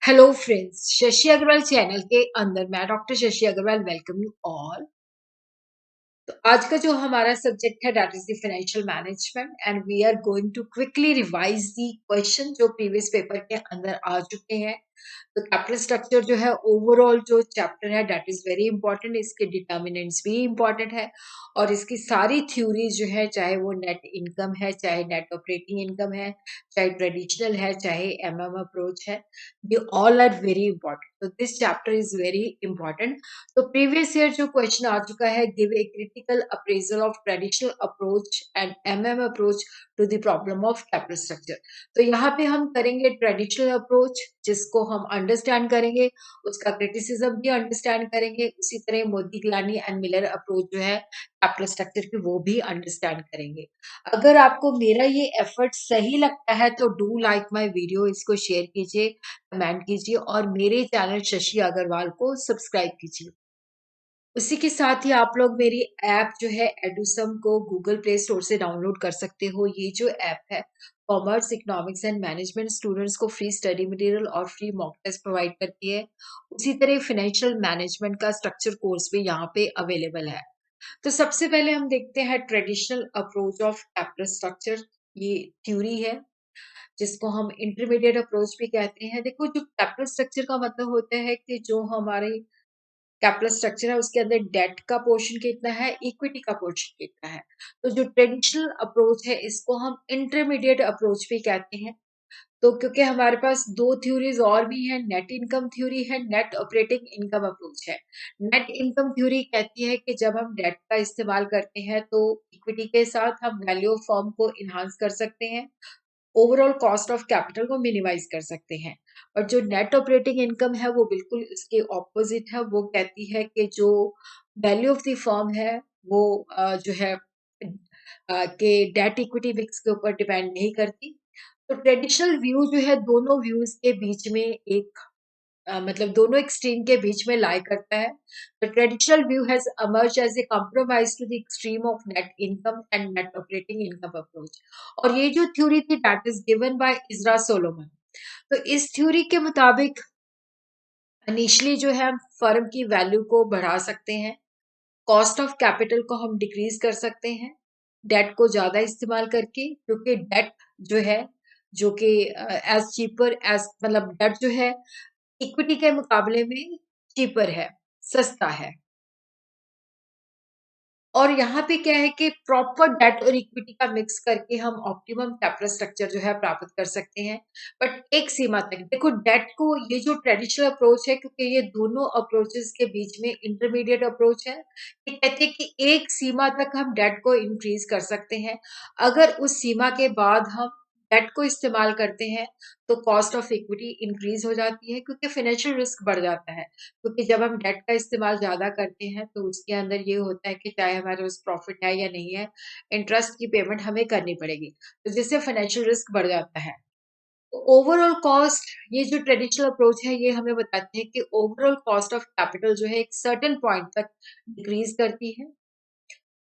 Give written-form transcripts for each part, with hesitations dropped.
Hello friends, Shashi Agarwal channel के अंदर मैं doctor Shashi Agarwal welcome you all. तो आज का जो हमारा सब्जेक्ट है that is the financial management and we are going to quickly revise the question जो प्रीवियस पेपर के अंदर आ चुके हैं। तो कैपिटल स्ट्रक्चर जो है ओवरऑल जो चैप्टर है दैट इज वेरी इंपॉर्टेंट, इसके डिटर्मिनेंट्स भी इंपॉर्टेंट है और इसकी सारी थ्योरीज जो है, चाहे वो नेट इनकम है, चाहे नेट ऑपरेटिंग इनकम है, चाहे ट्रेडिशनल है, चाहे एमएम अप्रोच है, they all are very important. तो this chapter is very important. तो प्रीवियस ईयर जो क्वेश्चन आ चुका है, give a critical appraisal of traditional approach and MM approach to the problem of capital structure. तो यहाँ पे हम करेंगे ट्रेडिशनल अप्रोच, जिसको हम अंडरस्टैंड करेंगे, उसका क्रिटिसिज्म भी अंडरस्टैंड करेंगे। उसी तरह Modigliani and Miller approach जो है कैपिटल स्ट्रक्चर की, वो भी अंडरस्टैंड करेंगे। अगर आपको मेरा ये एफर्ट सही लगता है तो डू लाइक माय वीडियो, इसको शेयर कीजिए, कमेंट कीजिए और मेरे चैनल शशि अग्रवाल को सब्सक्राइब कीजिए। उसी के साथ ही आप लोग मेरी ऐप जो है एडुसम को गूगल प्ले स्टोर से डाउनलोड कर सकते हो। ये जो ऐप है commerce, economics and management students को फ्री स्टडी मटेरियल और फ्री मॉक टेस्ट प्रोवाइड करती है। उसी तरह फाइनेंशियल मैनेजमेंट का स्ट्रक्चर कोर्स भी यहाँ पे अवेलेबल है। तो सबसे पहले हम देखते हैं traditional approach of capital structure. ये थ्योरी है जिसको हम इंटरमीडिएट अप्रोच भी कहते हैं। देखो, जो कैपिटल स्ट्रक्चर का मतलब होता है कि जो हमारे कैपिटल स्ट्रक्चर है उसके अंदर डेट का पोर्शन कितना है, इक्विटी का पोर्शन कितना है। तो जो ट्रेडिशनल अप्रोच है इसको हम इंटरमीडिएट अप्रोच भी कहते हैं। तो क्योंकि हमारे पास दो थ्योरीज और भी हैं, नेट इनकम थ्योरी है, नेट ऑपरेटिंग इनकम अप्रोच है। नेट इनकम थ्योरी कहती है कि जब हम डेट का इस्तेमाल करते हैं तो इक्विटी के साथ हम वैल्यू ऑफ फर्म को इन्हांस कर सकते हैं, ओवरऑल कॉस्ट ऑफ कैपिटल को मिनिमाइज कर सकते हैं। और जो नेट ऑपरेटिंग इनकम है वो बिल्कुल इसके ऑपोजिट है। वो कहती है कि जो वैल्यू ऑफ द फर्म है वो जो है कि डेट इक्विटी मिक्स के ऊपर डिपेंड नहीं करती। तो ट्रेडिशनल व्यू जो है दोनों व्यूज के बीच में एक मतलब दोनों एक्सट्रीम के बीच में लाई करता है। The traditional view has emerged as a compromise to the extreme of net income and net operating income approach. और ये जो थ्योरी थी that is given by Ezra Solomon. तो इस थ्योरी के मुताबिक इनिशियली जो है फर्म की वैल्यू को बढ़ा सकते हैं, कॉस्ट ऑफ कैपिटल को हम डिक्रीज कर सकते हैं डेट को ज्यादा इस्तेमाल करके, क्योंकि डेट जो है जो कि एज चीपर एज मतलब डेट जो है इक्विटी के मुकाबले में चीपर है, सस्ता है। और यहाँ पे क्या है कि प्रॉपर डेट और इक्विटी का मिक्स करके हम ऑप्टिमम कैपिटल स्ट्रक्चर जो है प्राप्त कर सकते हैं, बट एक सीमा तक। देखो, डेट को ये जो ट्रेडिशनल अप्रोच है, क्योंकि ये दोनों अप्रोचेस के बीच में इंटरमीडिएट अप्रोच है, ये कहते हैं कि एक सीमा तक हम डेट को इंक्रीज कर सकते हैं। अगर उस सीमा के बाद हम डेट को इस्तेमाल करते हैं तो कॉस्ट ऑफ इक्विटी इंक्रीज हो जाती है, क्योंकि फाइनेंशियल रिस्क बढ़ जाता है। क्योंकि जब हम डेट का इस्तेमाल ज़्यादा करते हैं तो उसके अंदर ये होता है कि चाहे हमारे पास प्रॉफिट है या नहीं है, इंटरेस्ट की पेमेंट हमें करनी पड़ेगी, तो जिससे फाइनेंशियल रिस्क बढ़ जाता है। तो ओवरऑल कॉस्ट, ये जो ट्रेडिशनल अप्रोच है ये हमें बताते हैं कि ओवरऑल कॉस्ट ऑफ कैपिटल जो है एक सर्टेन पॉइंट तक डिक्रीज करती है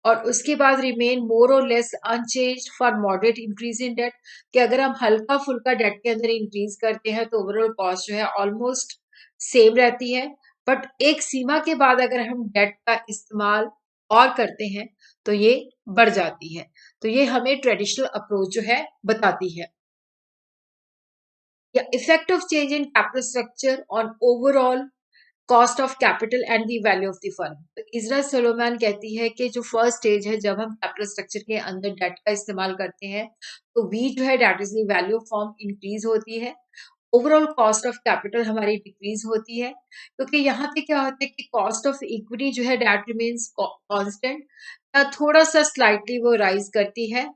और उसके बाद रिमेन मोर और less unchanged for moderate increase in debt. कि अगर हम हल्का फुल्का डेट के अंदर इंक्रीज करते हैं तो ओवरऑल कॉस्ट जो है ऑलमोस्ट सेम रहती है, बट एक सीमा के बाद अगर हम डेट का इस्तेमाल और करते हैं तो ये बढ़ जाती है। तो ये हमें ट्रेडिशनल अप्रोच जो है बताती है। या effect of change in capital structure on overall cost of capital and the value of the firm. तो इजरा सोलोमैन कहती है कि जो फर्स्ट स्टेज है जब हम कैपिटल स्ट्रक्चर के अंदर डेट का इस्तेमाल करते हैं तो वी जो है debt is the value of firm increase होती है, ओवरऑल कॉस्ट ऑफ कैपिटल हमारी डिक्रीज होती है। क्योंकि यहाँ पे क्या होता है कि कॉस्ट ऑफ इक्विटी जो है डेट रिमेन्स कांस्टेंट या थोड़ा सा स्लाइटली वो राइज करती है,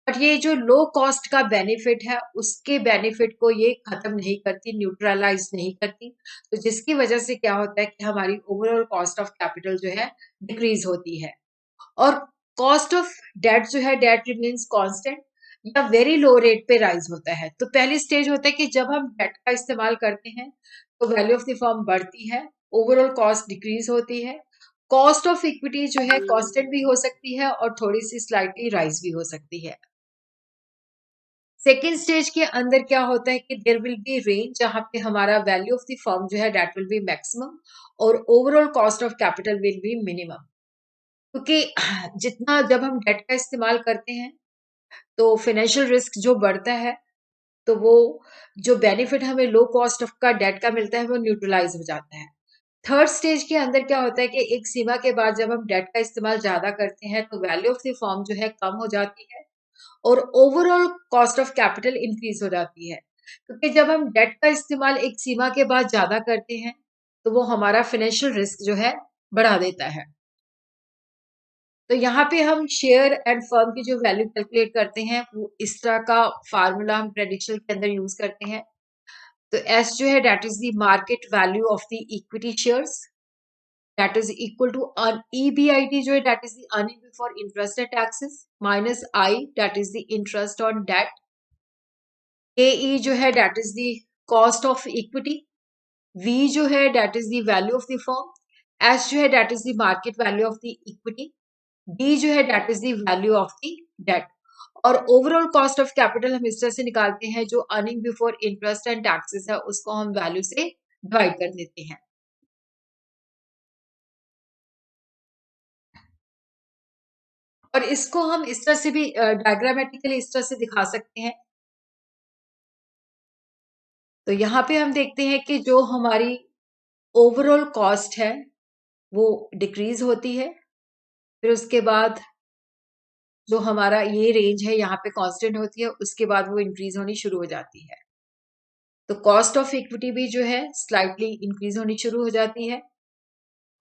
बट ये जो लो कॉस्ट का बेनिफिट है उसके बेनिफिट को ये खत्म नहीं करती, न्यूट्रलाइज नहीं करती। तो जिसकी वजह से क्या होता है कि हमारी ओवरऑल कॉस्ट ऑफ कैपिटल जो है डिक्रीज होती है और कॉस्ट ऑफ डेट जो है डेट रिमेन्स कांस्टेंट या वेरी लो रेट पे राइज होता है। तो पहली स्टेज होता है कि जब हम डेट का इस्तेमाल करते हैं तो वैल्यू ऑफ द फर्म बढ़ती है, ओवरऑल कॉस्ट डिक्रीज होती है, कॉस्ट ऑफ इक्विटी जो है कांस्टेंट भी हो सकती है और थोड़ी सी स्लाइटली राइज भी हो सकती है। सेकेंड स्टेज के अंदर क्या होता है कि देयर विल बी रेंज जहां पे हमारा वैल्यू ऑफ द फर्म जो है दैट विल बी मैक्सिमम और overall cost of capital will be minimum. क्योंकि जितना जब हम डेट का इस्तेमाल करते हैं तो फाइनेंशियल रिस्क जो बढ़ता है, तो वो जो बेनिफिट हमें लो कॉस्ट ऑफ का डेट का मिलता है वो न्यूट्रलाइज हो जाता है। थर्ड स्टेज के अंदर क्या होता है कि एक सीमा के बाद जब हम डेट का इस्तेमाल ज्यादा करते हैं तो वैल्यू ऑफ द फर्म जो है कम हो जाती है और overall cost of capital increase हो जाती है। क्योंकि जब हम डेट का इस्तेमाल एक सीमा के बाद ज्यादा करते हैं तो वो हमारा फाइनेंशियल रिस्क जो है बढ़ा देता है। तो यहाँ पे हम शेयर एंड फर्म की जो वैल्यू कैलकुलेट करते हैं वो इस तरह का फार्मूला हम ट्रेडिशनल के अंदर यूज करते हैं। तो एस जो है that is the market value of the equity shares, that is equal to EBIT जो है that is the earning before interest and taxes minus I that is the interest on debt, AE जो है that is the cost of equity, V जो है that is the value of the firm, S जो है that is the market value of the equity, D जो है that is the value of the debt. और overall cost of capital हम इस तरह से निकालते हैं, जो earning before interest and taxes है उसको हम वैल्यू से डिवाइड कर देते हैं। और इसको हम इस तरह से भी डायग्रामेटिकली इस तरह से दिखा सकते हैं। तो यहाँ पे हम देखते हैं कि जो हमारी ओवरऑल कॉस्ट है वो डिक्रीज होती है, फिर उसके बाद जो हमारा ये रेंज है यहाँ पे कांस्टेंट होती है, उसके बाद वो इंक्रीज होनी शुरू हो जाती है। तो कॉस्ट ऑफ इक्विटी भी जो है स्लाइटली इंक्रीज होनी शुरू हो जाती है।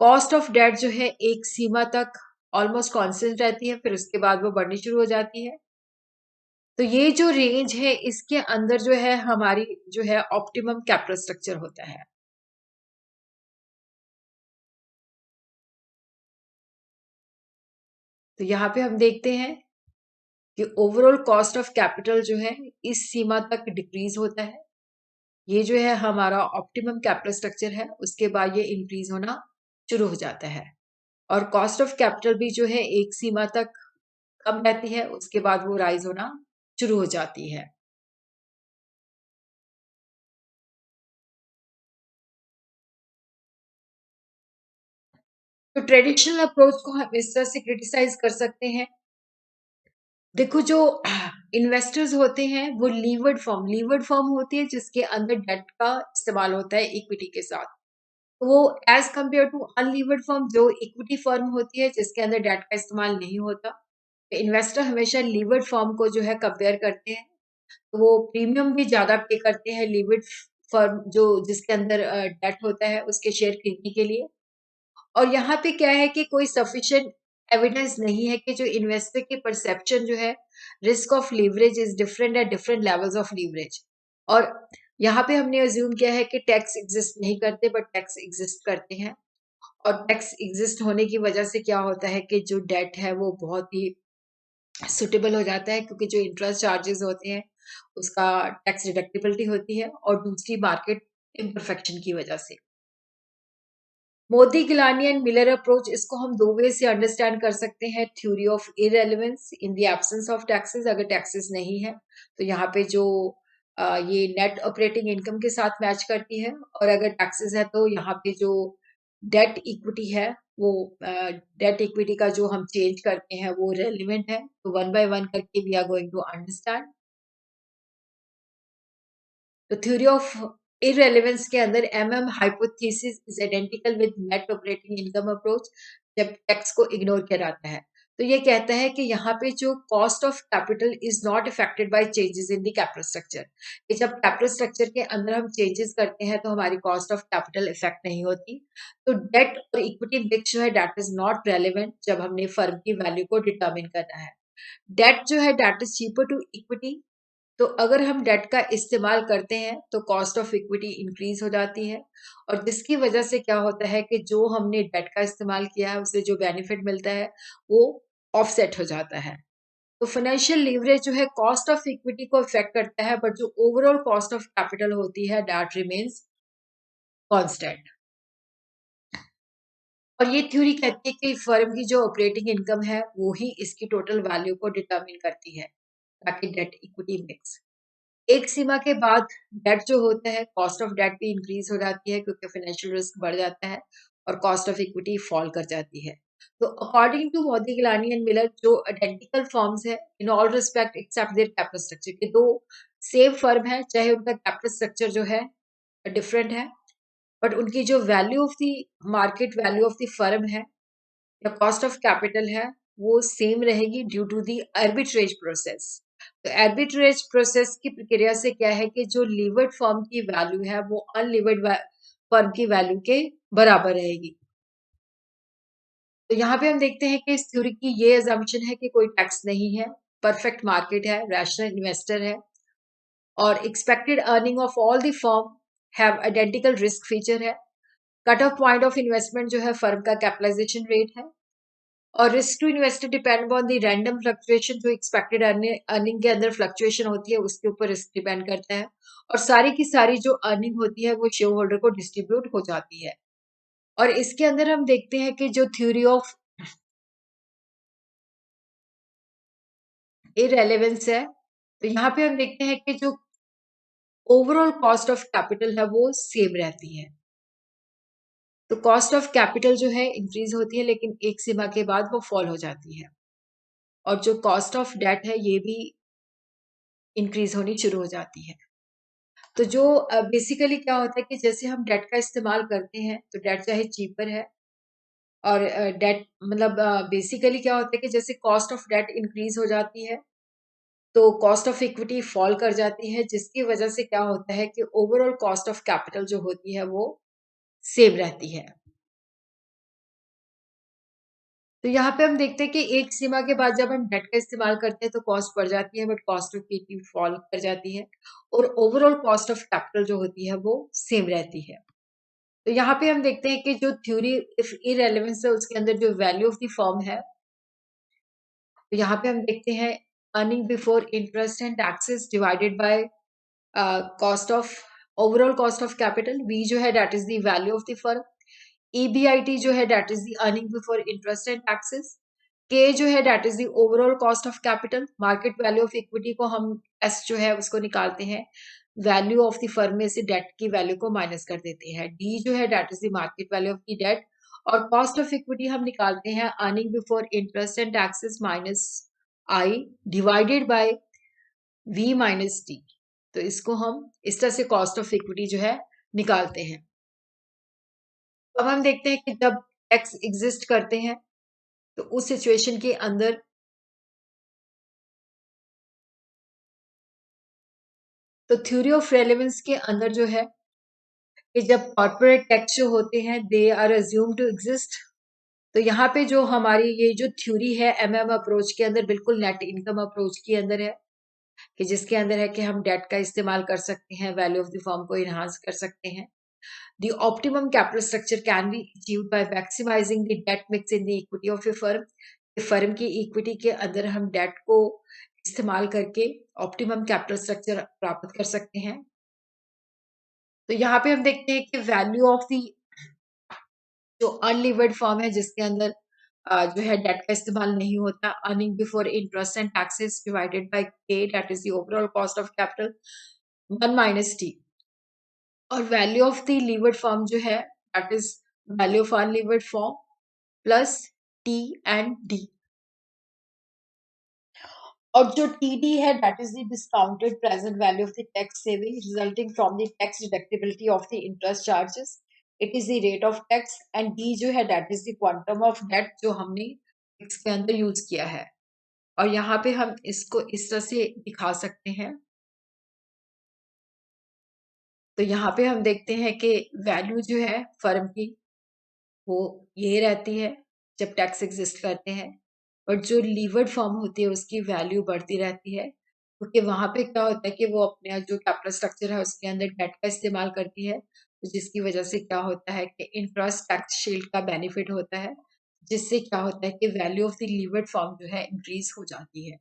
कॉस्ट ऑफ डेट जो है एक सीमा तक ऑलमोस्ट कांस्टेंट रहती है, फिर उसके बाद वो बढ़नी शुरू हो जाती है। तो ये जो रेंज है इसके अंदर जो है हमारी जो है ऑप्टिमम कैपिटल स्ट्रक्चर होता है। तो यहाँ पे हम देखते हैं कि ओवरऑल कॉस्ट ऑफ कैपिटल जो है इस सीमा तक डिक्रीज होता है। ये जो है हमारा ऑप्टिमम कैपिटल स्ट्रक्चर है, उसके बाद ये इंक्रीज होना शुरू हो जाता है। और कॉस्ट ऑफ कैपिटल भी जो है एक सीमा तक कम रहती है, उसके बाद वो राइज होना शुरू हो जाती है। तो ट्रेडिशनल अप्रोच को हम इस तरह से क्रिटिसाइज कर सकते हैं। देखो, जो इन्वेस्टर्स होते हैं वो लीवर्ड फॉर्म होती है जिसके अंदर डेट का इस्तेमाल होता है इक्विटी के साथ। तो वो as compare to unlevered firm जो इक्विटी फर्म होती है जिसके अंदर डेट का इस्तेमाल नहीं होता। इन्वेस्टर हमेशा लीवर्ड फॉर्म को जो है कंपेयर करते हैं, तो वो प्रीमियम भी ज्यादा पे करते हैं लीवर्ड फर्म जो जिसके अंदर डेट होता है उसके शेयर खरीदने के लिए। और यहाँ पे क्या है कि कोई सफिशिएंट एविडेंस नहीं है कि जो इन्वेस्टर की परसेप्शन जो है risk of leverage is different at different levels of leverage. और यहाँ पे हमने अज्यूम किया है कि टैक्स एग्जिस्ट नहीं करते, बट टैक्स एग्जिस्ट करते हैं। और टैक्स एग्जिस्ट होने की वजह से क्या होता है कि जो डेट है वो बहुत ही सुटेबल हो जाता है, क्योंकि जो इंटरेस्ट चार्जेस होते हैं उसका टैक्स डिडक्टिबिलिटी होती है, और दूसरी मार्केट इम्परफेक्शन की वजह से। Modigliani and Miller approach, इसको हम दो वे से अंडरस्टैंड कर सकते हैं। Theory of irrelevance in the absence of taxes, अगर टैक्सेस नहीं है तो यहाँ पे जो ये नेट ऑपरेटिंग इनकम के साथ मैच करती है, और अगर टैक्सेस है तो यहाँ पे जो डेट इक्विटी है वो डेट इक्विटी का जो हम चेंज करते हैं वो रेलिवेंट है। तो वन बाय वन करके we are going to understand. तो थ्योरी ऑफ इररेलेवेंस के अंदर hypothesis is identical with net operating income approach, जब टैक्स को इग्नोर किया जाता है। तो ये कहता है कि यहाँ पे जो cost of capital is not affected by changes in the capital structure, कि जब कैपिटल स्ट्रक्चर के अंदर हम चेंजेस करते हैं तो हमारी कॉस्ट ऑफ कैपिटल इफेक्ट नहीं होती। तो डेट और इक्विटी मिक्स जो है दैट इज नॉट रेलिवेंट जब हमने फर्म की वैल्यू को डिटर्मिन करना है। डेट जो है that is cheaper to equity. तो अगर हम डेट का इस्तेमाल करते हैं तो कॉस्ट ऑफ इक्विटी इंक्रीज हो जाती है, और जिसकी वजह से क्या होता है कि जो हमने डेट का इस्तेमाल किया है उसे जो बेनिफिट मिलता है वो ऑफसेट हो जाता है। तो फाइनेंशियल लीवरेज जो है कॉस्ट ऑफ इक्विटी को इफेक्ट करता है, बट जो ओवरऑल कॉस्ट ऑफ कैपिटल होती है दैट रिमेन्स कांस्टेंट। और ये थ्योरी कहती है कि फर्म की जो ऑपरेटिंग इनकम है वो ही इसकी टोटल वैल्यू को डिटरमिन करती है, ताकि डेट इक्विटी मिक्स। एक सीमा के बाद डेट जो होता है, कॉस्ट ऑफ डेट भी इंक्रीज हो जाती है क्योंकि फाइनेंशियल रिस्क बढ़ जाता है और कॉस्ट ऑफ इक्विटी फॉल कर जाती है। तो according to Modigliani and Miller, जो आइडेंटिकल फर्म्स है in all respect except their capital structure, के दो सेम फर्म है चाहे उनका कैपिटल स्ट्रक्चर जो है डिफरेंट है, बट उनकी जो value of the market value of the firm है या कॉस्ट ऑफ कैपिटल है वो सेम रहेगी due to the arbitrage process. तो आर्बिट्रेज प्रोसेस की प्रक्रिया से क्या है कि जो लीवर्ड फर्म की वैल्यू है वो अनलीवर्ड फर्म की वैल्यू के बराबर रहेगी। तो यहाँ पे हम देखते हैं कि इस थ्योरी की ये अजम्पशन है कि कोई टैक्स नहीं है, परफेक्ट मार्केट है, रैशनल इन्वेस्टर है और expected earning of all the firm have identical risk feature है। Cut off point of investment जो है फर्म का कैपिटलाइजेशन रेट है और risk to investor depend on the random fluctuation, जो एक्सपेक्टेड अर्निंग के अंदर फ्लक्चुएशन होती है उसके ऊपर रिस्क डिपेंड करता है और सारी की सारी जो अर्निंग होती है वो शेयर होल्डर को डिस्ट्रीब्यूट हो जाती है। और इसके अंदर हम देखते हैं कि जो थ्योरी ऑफ इररेलेवेंस है, तो यहाँ पे हम देखते हैं कि जो ओवरऑल कॉस्ट ऑफ कैपिटल है वो सेम रहती है। तो कॉस्ट ऑफ कैपिटल जो है इंक्रीज होती है लेकिन एक सीमा के बाद वो फॉल हो जाती है और जो कॉस्ट ऑफ डेट है ये भी इंक्रीज होनी शुरू हो जाती है। तो जो बेसिकली क्या होता है कि जैसे हम डेट का इस्तेमाल करते हैं तो डेट चाहे चीपर है और डेट मतलब बेसिकली क्या होता है कि जैसे कॉस्ट ऑफ डेट इंक्रीज हो जाती है तो कॉस्ट ऑफ इक्विटी फॉल कर जाती है, जिसकी वजह से क्या होता है कि ओवरऑल कॉस्ट ऑफ कैपिटल जो होती है वो सेम रहती है। तो यहाँ पे हम देखते हैं कि एक सीमा के बाद जब हम डेट का इस्तेमाल करते हैं तो कॉस्ट बढ़ जाती है but cost of equity fall कर जाती है और ओवरऑल कॉस्ट ऑफ कैपिटल जो होती है वो सेम रहती है। तो यहाँ पे हम देखते हैं कि जो थ्योरी इफ इररेलेवेंस है उसके अंदर जो वैल्यू ऑफ द फर्म है, तो यहाँ पे हम देखते हैं earning before interest and taxes divided by cost of overall cost of capital, V जो है that is the value of the firm, EBIT जो है that is the earning before interest and taxes, K जो है that is the overall cost of capital, market value of equity को हम S जो है उसको निकालते हैं वैल्यू ऑफ द फर्म में से डेट की वैल्यू को माइनस कर देते हैं, डी जो है that is the market value of the debt और कॉस्ट ऑफ इक्विटी हम निकालते हैं earning before interest and taxes minus I divided by V minus T. तो इसको हम इस तरह से कॉस्ट ऑफ इक्विटी जो है निकालते हैं। अब हम देखते हैं कि जब टैक्स एग्जिस्ट करते हैं तो उस सिचुएशन के अंदर तो थ्योरी ऑफ रेलेवेंस के अंदर जो है कि जब कॉर्पोरेट टैक्स जो होते हैं they are assume to exist, तो यहाँ पे जो हमारी ये जो थ्योरी है एमएम अप्रोच के अंदर बिल्कुल नेट इनकम अप्रोच के अंदर है कि जिसके अंदर है कि हम डेट का इस्तेमाल कर सकते हैं, वैल्यू ऑफ द फर्म को इनहांस कर सकते हैं। The optimum capital structure can be achieved by maximizing the debt mix in the equity of a firm. Firm की इक्विटी के अंदर हम डेट को इस्तेमाल करके ऑप्टिमम कैपिटल स्ट्रक्चर प्राप्त कर सकते हैं। तो यहाँ पे हम देखते हैं कि वैल्यू ऑफ द जो अनलिवर्ड फर्म है जिसके अंदर जो है डेट का इस्तेमाल नहीं होता, earning before interest and taxes divided by K that is the overall cost of capital 1 minus T और value of the levered firm जो है that is value of unlevered firm plus T and D और जो T D है that is the discounted present value of the tax saving resulting from the tax deductibility of the interest charges, it is the rate of tax and D जो है that is the quantum of debt जो हमने इसके अंदर use किया है। और यहाँ पे हम इसको इस तरह से दिखा सकते हैं। तो यहाँ पे हम देखते हैं कि वैल्यू जो है फर्म की वो ये रहती है जब टैक्स एग्जिस्ट करते हैं, बट जो लीवर्ड फॉर्म होती है उसकी वैल्यू बढ़ती रहती है क्योंकि वहां पे क्या होता है कि वो अपने जो कैपिटल स्ट्रक्चर है उसके अंदर डेट का इस्तेमाल करती है, तो जिसकी वजह से क्या होता है कि इंटरेस्ट टैक्स शील्ड का बेनिफिट होता है, जिससे क्या होता है कि value of the levered firm जो है इंक्रीज हो जाती है।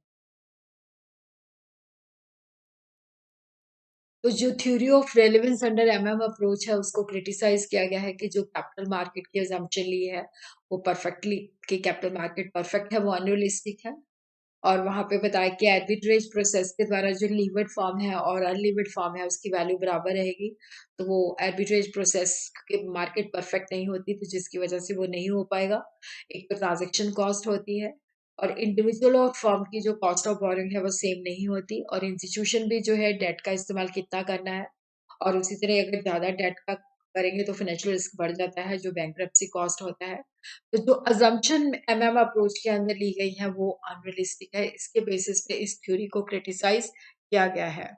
तो जो theory of relevance under MM approach है उसको क्रिटिसाइज किया गया है कि जो कैपिटल मार्केट की अजम्पशन ली है वो परफेक्टली कि कैपिटल मार्केट परफेक्ट है वो अनरियलिस्टिक है। और वहाँ पे बताया कि आर्बिट्रेज प्रोसेस के द्वारा जो लीवर्ड फॉर्म है और अनलीवर्ड फॉर्म है उसकी वैल्यू बराबर रहेगी। तो वो आर्बिट्रेज प्रोसेस के मार्केट परफेक्ट नहीं होती, तो जिसकी वजह से वो नहीं हो पाएगा। एक तो ट्रांज़ैक्शन कॉस्ट होती है और इंडिविजुअल और फर्म की जो कॉस्ट ऑफ बोरोइंग है वो सेम नहीं होती, और इंस्टीट्यूशन भी जो है डेट का इस्तेमाल कितना करना है, और उसी तरह अगर ज़्यादा डेट का करेंगे तो फाइनेंशियल रिस्क बढ़ जाता है, जो बैंक्रप्सी कॉस्ट होता है। तो जो असम्पशन एमएम अप्रोच के अंदर ली गई है वो अनरियलिस्टिक है। इसके बेसिस पे इस थ्योरी को क्रिटिसाइज़ किया गया है।